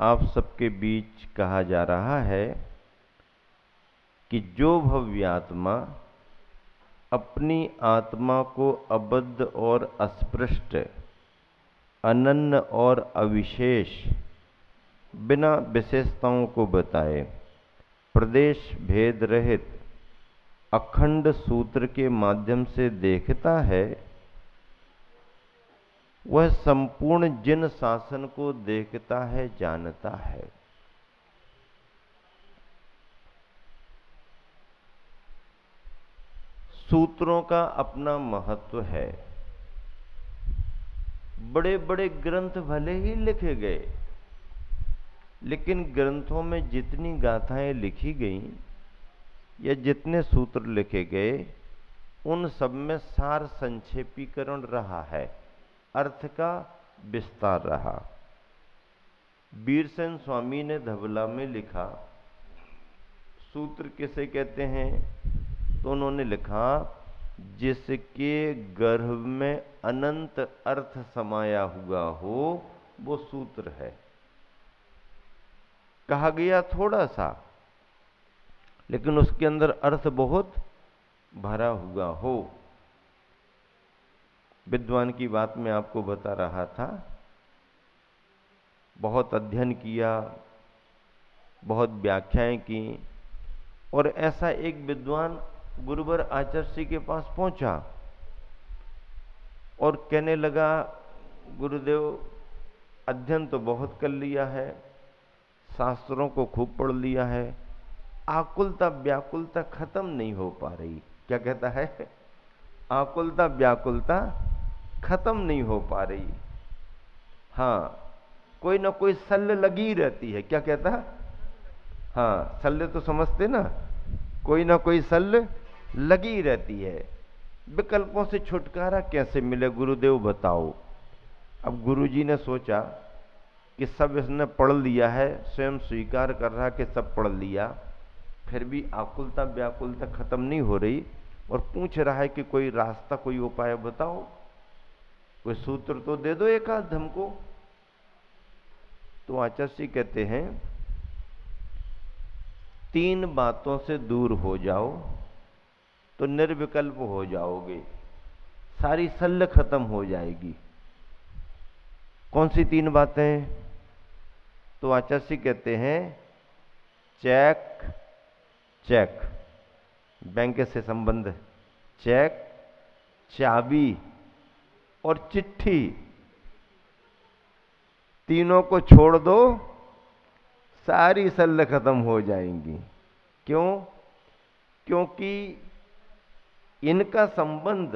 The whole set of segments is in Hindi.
आप सबके बीच कहा जा रहा है कि जो भव्यात्मा अपनी आत्मा को अबद्ध और अस्पृष्ट, अनन्य और अविशेष, बिना विशेषताओं को बताए, प्रदेश भेद रहित अखंड सूत्र के माध्यम से देखता है, वह संपूर्ण जिन शासन को देखता है, जानता है। सूत्रों का अपना महत्व है। बड़े बड़े ग्रंथ भले ही लिखे गए, लेकिन ग्रंथों में जितनी गाथाएं लिखी गईं या जितने सूत्र लिखे गए, उन सब में सार संक्षेपीकरण रहा है, अर्थ का विस्तार रहा। वीरसेन स्वामी ने धवला में लिखा, सूत्र किसे कहते हैं? तो उन्होंने लिखा, जिसके गर्भ में अनंत अर्थ समाया हुआ हो, वो सूत्र है। कहा गया थोड़ा सा, लेकिन उसके अंदर अर्थ बहुत भरा हुआ हो। विद्वान की बात मैं आपको बता रहा था, बहुत अध्ययन किया, बहुत व्याख्याएं की, और ऐसा एक विद्वान गुरुवर आचार्य के पास पहुंचा और कहने लगा, गुरुदेव, अध्ययन तो बहुत कर लिया है, शास्त्रों को खूब पढ़ लिया है, आकुलता व्याकुलता खत्म नहीं हो पा रही। क्या कहता है? आकुलता व्याकुलता खत्म नहीं हो पा रही। हाँ, कोई ना कोई सल्ल लगी रहती है। क्या कहता है? हाँ, सल्ले तो समझते ना, कोई ना कोई सल्ल लगी रहती है। विकल्पों से छुटकारा कैसे मिले गुरुदेव, बताओ। अब गुरुजी ने सोचा कि सब इसने पढ़ लिया है, स्वयं स्वीकार कर रहा कि सब पढ़ लिया, फिर भी आकुलता व्याकुलता खत्म नहीं हो रही, और पूछ रहा है कि कोई रास्ता, कोई उपाय बताओ, कोई सूत्र तो दे दो एक आध हमको। तो आचार्य जी कहते हैं, 3 बातों से दूर हो जाओ तो निर्विकल्प हो जाओगे, सारी सल्ल खत्म हो जाएगी। कौन सी 3 बातें? तो आचार्य जी कहते हैं, चेक, चेक बैंक से संबंध, चेक, चाबी और चिट्ठी, तीनों को छोड़ दो, सारी सल्ल खत्म हो जाएंगी। क्यों? क्योंकि इनका संबंध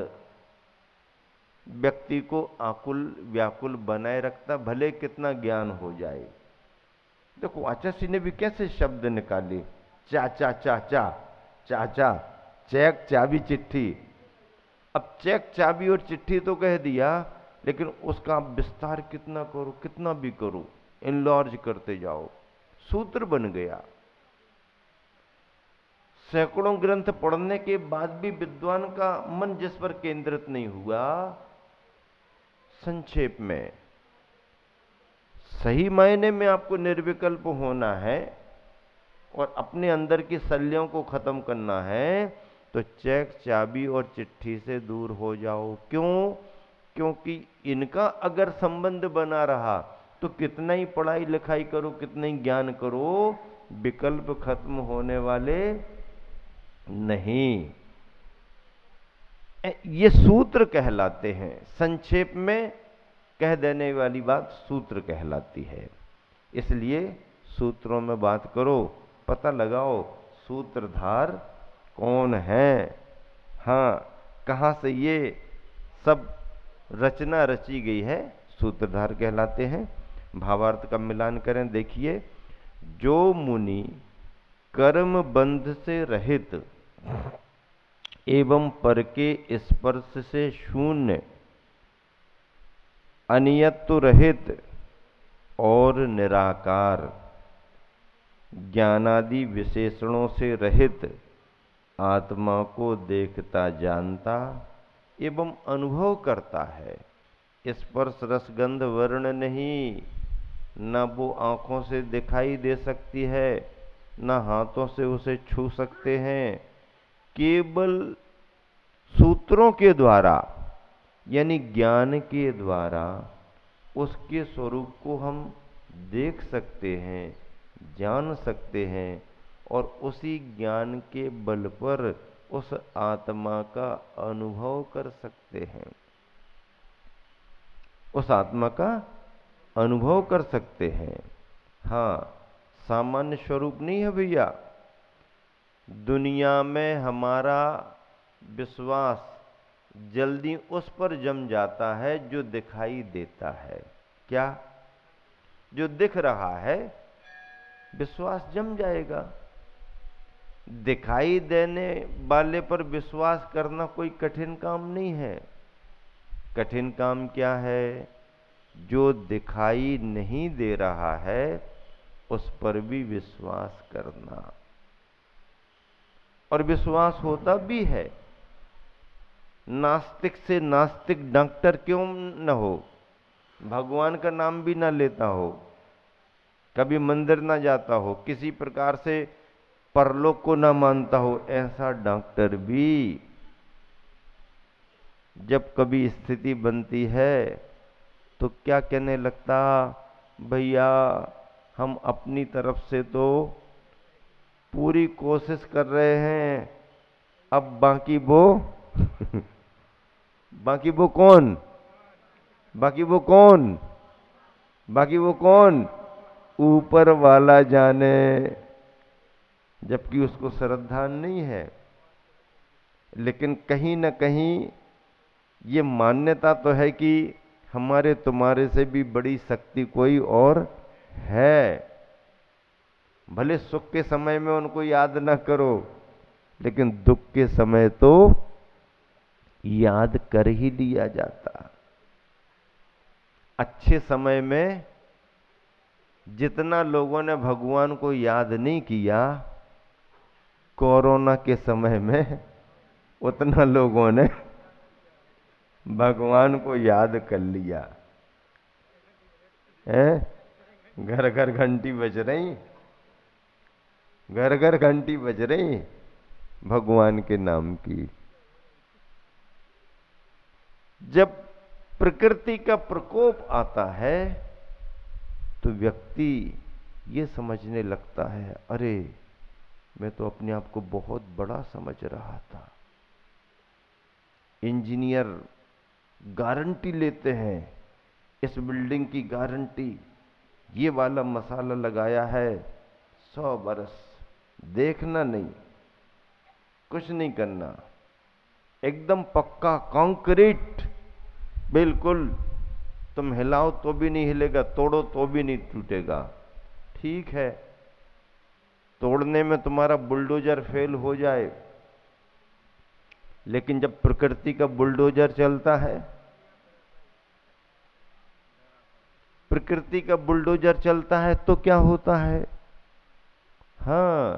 व्यक्ति को आकुल व्याकुल बनाए रखता, भले कितना ज्ञान हो जाए। देखो आचार्य ने भी कैसे शब्द निकाले, चा चा चा चा, चाचा, चेक, चाबी, चिट्ठी। अब चेक, चाबी और चिट्ठी तो कह दिया, लेकिन उसका विस्तार कितना करो, कितना भी करो, इनलार्ज करते जाओ, सूत्र बन गया। सैकड़ों ग्रंथ पढ़ने के बाद भी विद्वान का मन जिस पर केंद्रित नहीं हुआ, संक्षेप में, सही मायने में आपको निर्विकल्प होना है और अपने अंदर की शल्यों को खत्म करना है, तो चेक, चाबी और चिट्ठी से दूर हो जाओ। क्यों? क्योंकि इनका अगर संबंध बना रहा तो कितना ही पढ़ाई लिखाई करो, कितना ही ज्ञान करो, विकल्प खत्म होने वाले नहीं। ये सूत्र कहलाते हैं। संक्षेप में कह देने वाली बात सूत्र कहलाती है। इसलिए सूत्रों में बात करो, पता लगाओ सूत्रधार कौन है। हाँ, कहाँ से ये सब रचना रची गई है, सूत्रधार कहलाते हैं। भावार्थ का मिलान करें, देखिए, जो मुनि कर्म बंध से रहित एवं पर के स्पर्श से शून्य, अनियत्व रहित और निराकार, ज्ञानादि विशेषणों से रहित आत्मा को देखता जानता एवं अनुभव करता है। स्पर्श रसगंध वर्ण नहीं, ना वो आंखों से दिखाई दे सकती है, ना हाथों से उसे छू सकते हैं। केवल सूत्रों के द्वारा यानी ज्ञान के द्वारा उसके स्वरूप को हम देख सकते हैं, जान सकते हैं, और उसी ज्ञान के बल पर उस आत्मा का अनुभव कर सकते हैं, उस आत्मा का अनुभव कर सकते हैं। हाँ, सामान्य स्वरूप नहीं है भैया। दुनिया में हमारा विश्वास जल्दी उस पर जम जाता है जो दिखाई देता है। क्या? जो दिख रहा है विश्वास जम जाएगा। दिखाई देने वाले पर विश्वास करना कोई कठिन काम नहीं है। कठिन काम क्या है? जो दिखाई नहीं दे रहा है उस पर भी विश्वास करना। और विश्वास होता भी है। नास्तिक से नास्तिक डॉक्टर क्यों न हो, भगवान का नाम भी ना लेता हो, कभी मंदिर ना जाता हो, किसी प्रकार से परलोक को ना मानता हो, ऐसा डॉक्टर भी जब कभी स्थिति बनती है तो क्या कहने लगता, भैया हम अपनी तरफ से तो पूरी कोशिश कर रहे हैं, अब बाकी वो बाकी वो कौन? बाकी वो कौन? बाकी वो कौन? ऊपर वाला जाने। जबकि उसको श्रद्धा नहीं है, लेकिन कहीं न कहीं ये मान्यता तो है कि हमारे तुम्हारे से भी बड़ी शक्ति कोई और है। भले सुख के समय में उनको याद ना करो, लेकिन दुख के समय तो याद कर ही लिया जाता। अच्छे समय में जितना लोगों ने भगवान को याद नहीं किया, कोरोना के समय में उतना लोगों ने भगवान को याद कर लिया है। घर घर घंटी बज रही, घर घर घंटी बज रही भगवान के नाम की। जब प्रकृति का प्रकोप आता है तो व्यक्ति ये समझने लगता है, अरे मैं तो अपने आप को बहुत बड़ा समझ रहा था। इंजीनियर गारंटी लेते हैं, इस बिल्डिंग की गारंटी, ये वाला मसाला लगाया है 100 बरस, देखना नहीं, कुछ नहीं करना, एकदम पक्का कंक्रीट, बिल्कुल तुम हिलाओ तो भी नहीं हिलेगा, तोड़ो तो भी नहीं टूटेगा। ठीक है, तोड़ने में तुम्हारा बुलडोजर फेल हो जाए, लेकिन जब प्रकृति का बुलडोजर चलता है, प्रकृति का बुलडोजर चलता है तो क्या होता है? हाँ,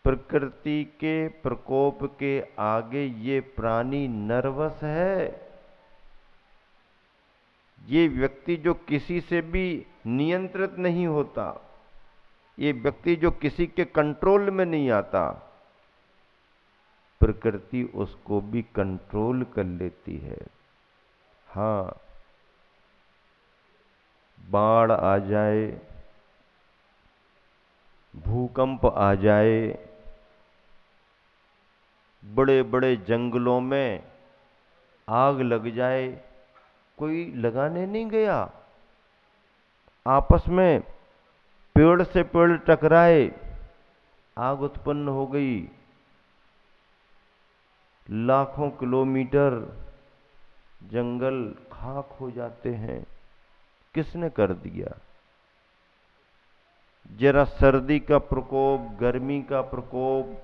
प्रकृति के प्रकोप के आगे ये प्राणी नर्वस है। ये व्यक्ति जो किसी से भी नियंत्रित नहीं होता, ये व्यक्ति जो किसी के कंट्रोल में नहीं आता, प्रकृति उसको भी कंट्रोल कर लेती है। हाँ, बाढ़ आ जाए, भूकंप आ जाए, बड़े बड़े जंगलों में आग लग जाए, कोई लगाने नहीं गया, आपस में पेड़ से पेड़ टकराए, आग उत्पन्न हो गई, लाखों किलोमीटर जंगल खाक हो जाते हैं। किसने कर दिया? जरा सर्दी का प्रकोप, गर्मी का प्रकोप,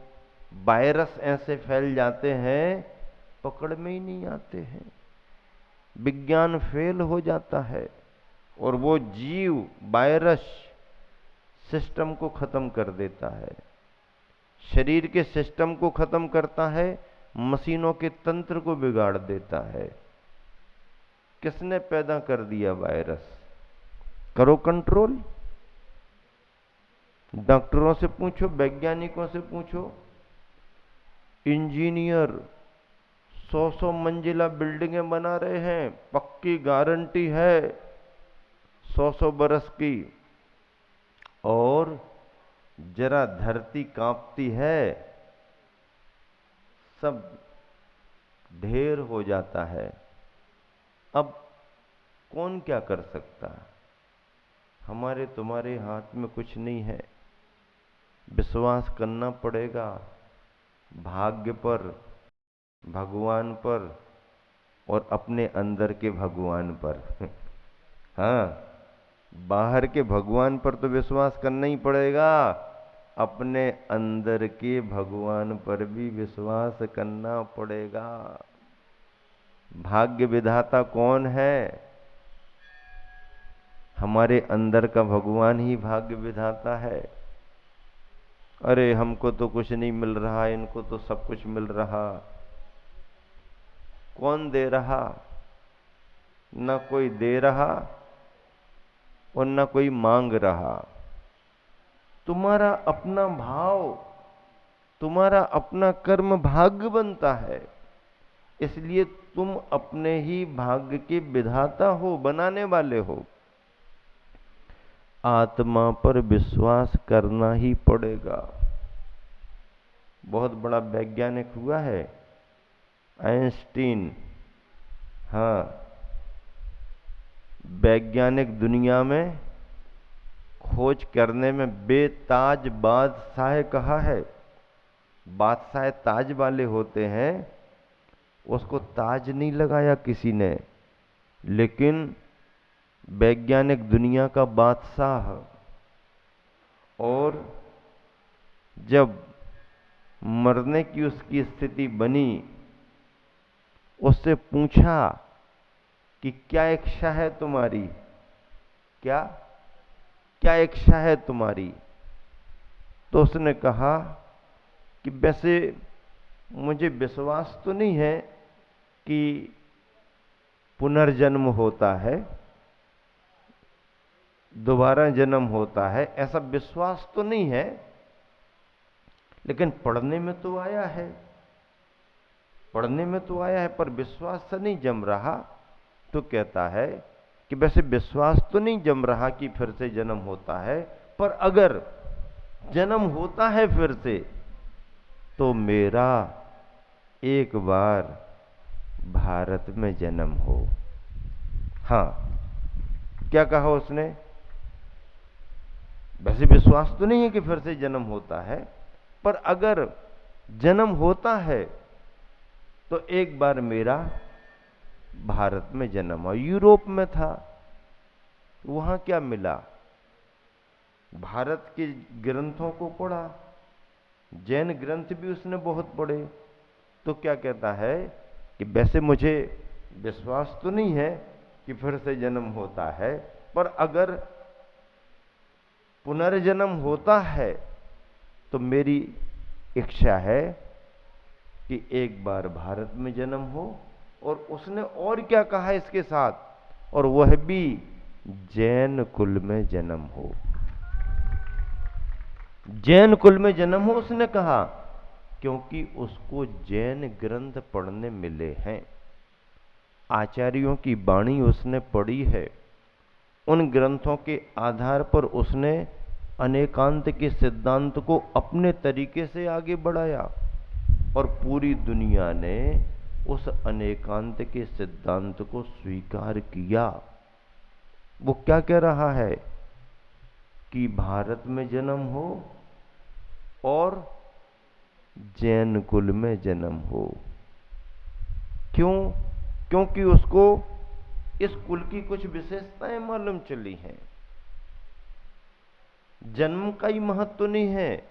वायरस ऐसे फैल जाते हैं, पकड़ में ही नहीं आते हैं, विज्ञान फेल हो जाता है, और वो जीव वायरस सिस्टम को खत्म कर देता है, शरीर के सिस्टम को खत्म करता है, मशीनों के तंत्र को बिगाड़ देता है। किसने पैदा कर दिया वायरस? करो कंट्रोल। डॉक्टरों से पूछो, वैज्ञानिकों से पूछो, इंजीनियर 100-100 मंजिला बिल्डिंगें बना रहे हैं, पक्की गारंटी है 100-100 बरस की, और जरा धरती कांपती है, सब ढेर हो जाता है। अब कौन क्या कर सकता है? हमारे तुम्हारे हाथ में कुछ नहीं है। विश्वास करना पड़ेगा भाग्य पर, भगवान पर, और अपने अंदर के भगवान पर। हाँ, बाहर के भगवान पर तो विश्वास करना ही पड़ेगा, अपने अंदर के भगवान पर भी विश्वास करना पड़ेगा। भाग्य विधाता कौन है? हमारे अंदर का भगवान ही भाग्य विधाता है। अरे हमको तो कुछ नहीं मिल रहा, इनको तो सब कुछ मिल रहा। कौन दे रहा? न कोई दे रहा और न कोई मांग रहा। तुम्हारा अपना भाव, तुम्हारा अपना कर्म भाग्य बनता है। इसलिए तुम अपने ही भाग्य के विधाता हो, बनाने वाले हो। आत्मा पर विश्वास करना ही पड़ेगा। बहुत बड़ा वैज्ञानिक हुआ है आइंस्टीन। हाँ, वैज्ञानिक दुनिया में खोज करने में बेताज बादशाह कहा है। बादशाह ताज वाले होते हैं, उसको ताज नहीं लगाया किसी ने, लेकिन वैज्ञानिक दुनिया का बादशाह। और जब मरने की उसकी स्थिति बनी, उससे पूछा कि क्या इच्छा है तुम्हारी, क्या क्या इच्छा है तुम्हारी? तो उसने कहा कि वैसे मुझे विश्वास तो नहीं है कि पुनर्जन्म होता है, दोबारा जन्म होता है, ऐसा विश्वास तो नहीं है, लेकिन पढ़ने में तो आया है, पढ़ने में तो आया है, पर विश्वास से नहीं जम रहा। तो कहता है कि वैसे विश्वास तो नहीं जम रहा कि फिर से जन्म होता है, पर अगर जन्म होता है फिर से, तो मेरा एक बार भारत में जन्म हो। हाँ, क्या कहा उसने? वैसे विश्वास तो नहीं है कि फिर से जन्म होता है, पर अगर जन्म होता है तो एक बार मेरा भारत में जन्म हो। यूरोप में था, वहां क्या मिला? भारत के ग्रंथों को पढ़ा, जैन ग्रंथ भी उसने बहुत पढ़े। तो क्या कहता है कि वैसे मुझे विश्वास तो नहीं है कि फिर से जन्म होता है, पर अगर पुनर्जन्म होता है तो मेरी इच्छा है कि एक बार भारत में जन्म हो। और उसने और क्या कहा इसके साथ? और वह भी जैन कुल में जन्म हो। जैन कुल में जन्म हो उसने कहा, क्योंकि उसको जैन ग्रंथ पढ़ने मिले हैं, आचार्यों की वाणी उसने पढ़ी है। उन ग्रंथों के आधार पर उसने अनेकांत के सिद्धांत को अपने तरीके से आगे बढ़ाया, और पूरी दुनिया ने उस अनेकांत के सिद्धांत को स्वीकार किया। वो क्या कह रहा है कि भारत में जन्म हो और जैन कुल में जन्म हो। क्यों? क्योंकि उसको इस कुल की कुछ विशेषताएं मालूम चली हैं। जन्म का ही महत्व नहीं है,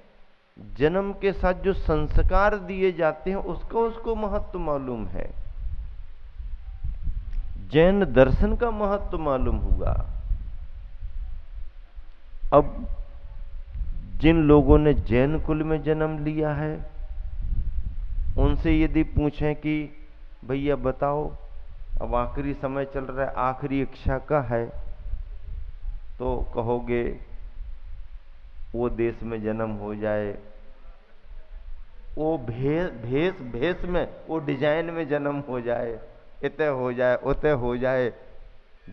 जन्म के साथ जो संस्कार दिए जाते हैं उसका उसको महत्व मालूम है। जैन दर्शन का महत्व मालूम हुआ। अब जिन लोगों ने जैन कुल में जन्म लिया है, उनसे यदि पूछें कि भैया बताओ, अब आखिरी समय चल रहा है, आखिरी इच्छा का है, तो कहोगे वो देश में जन्म हो जाए, वो भेष में, वो डिजाइन में जन्म हो जाए, इतने हो जाए उते हो जाए,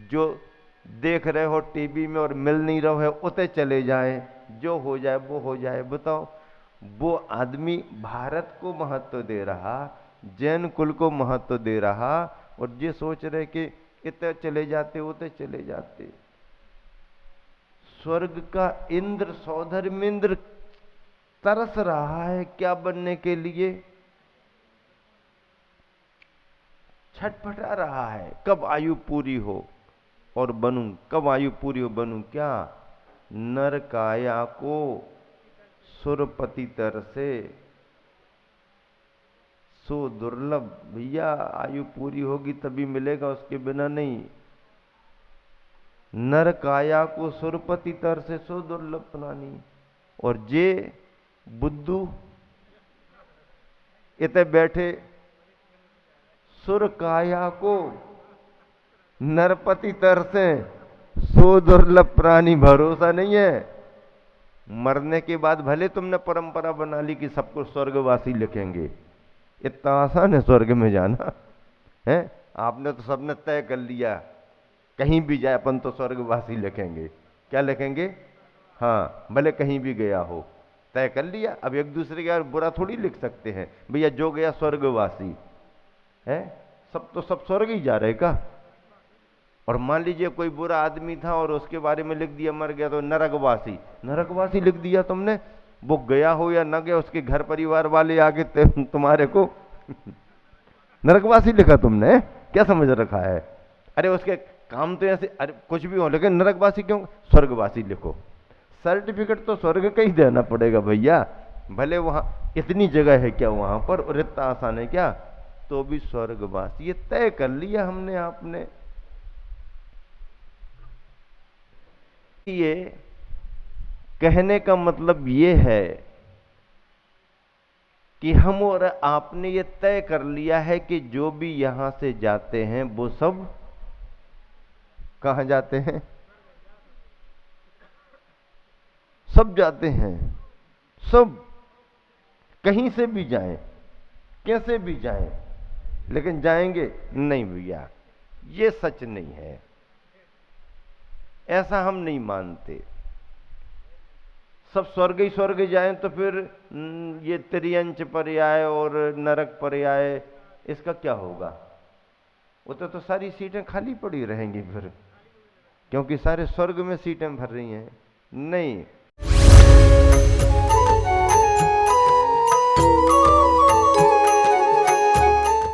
जो देख रहे हो टीवी में और मिल नहीं रहे हो उते चले जाए, जो हो जाए वो हो जाए। बताओ, वो आदमी भारत को महत्व दे रहा, जैन कुल को महत्व दे रहा, और ये सोच रहे कि इतने चले जाते उते चले जाते। स्वर्ग का इंद्र सौधर्मेंद्र तरस रहा है क्या बनने के लिए, छटपटा रहा है कब आयु पूरी हो और बनूं, कब आयु पूरी हो बनूं। क्या नर काया को सुरपति तर से, सो दुर्लभ। भैया आयु पूरी होगी तभी मिलेगा, उसके बिना नहीं। नर काया को सुरपति तर से, सो दुर्लभ प्राणी। और जे बुद्धू इतने बैठे, सुर काया को नरपति तर से, सो दुर्लभ प्राणी। भरोसा नहीं है, मरने के बाद भले तुमने परंपरा बना ली कि सबको स्वर्गवासी लिखेंगे, इतना आसान है स्वर्ग में जाना है? आपने तो सबने तय कर लिया, कहीं भी जाए अपन तो स्वर्गवासी लिखेंगे। क्या लिखेंगे? हाँ, भले कहीं भी गया हो, तय कर लिया। अब एक दूसरे के बुरा थोड़ी लिख सकते हैं, भैया जो गया स्वर्गवासी है, सब तो सब स्वर्ग ही जा रहे का। और मान लीजिए कोई बुरा आदमी था और उसके बारे में लिख दिया मर गया तो नरकवासी, नरकवासी लिख दिया तुमने, वो गया हो या न गया, उसके घर परिवार वाले आगे तुम्हारे को नरकवासी लिखा तुमने, क्या समझ रखा है? अरे उसके काम तो ऐसे, अरे कुछ भी हो, लेकिन नरकवासी क्यों? स्वर्गवासी लिखो। सर्टिफिकेट तो स्वर्ग का ही देना पड़ेगा भैया, भले वहां इतनी जगह है क्या वहां पर, और इतना आसान है क्या? तो भी स्वर्गवासी, ये तय कर लिया हमने आपने। ये कहने का मतलब ये है कि हम और आपने ये तय कर लिया है कि जो भी यहां से जाते हैं वो सब कहां जाते हैं? सब जाते हैं, सब कहीं से भी जाएं, कैसे भी जाएं, लेकिन जाएंगे नहीं भैया, ये सच नहीं है, ऐसा हम नहीं मानते। सब स्वर्ग ही स्वर्ग जाएं तो फिर ये त्रियंच पर्याय और नरक पर्याय, इसका क्या होगा? वो तो सारी सीटें खाली पड़ी रहेंगी फिर, क्योंकि सारे स्वर्ग में सीटें भर रही हैं। नहीं,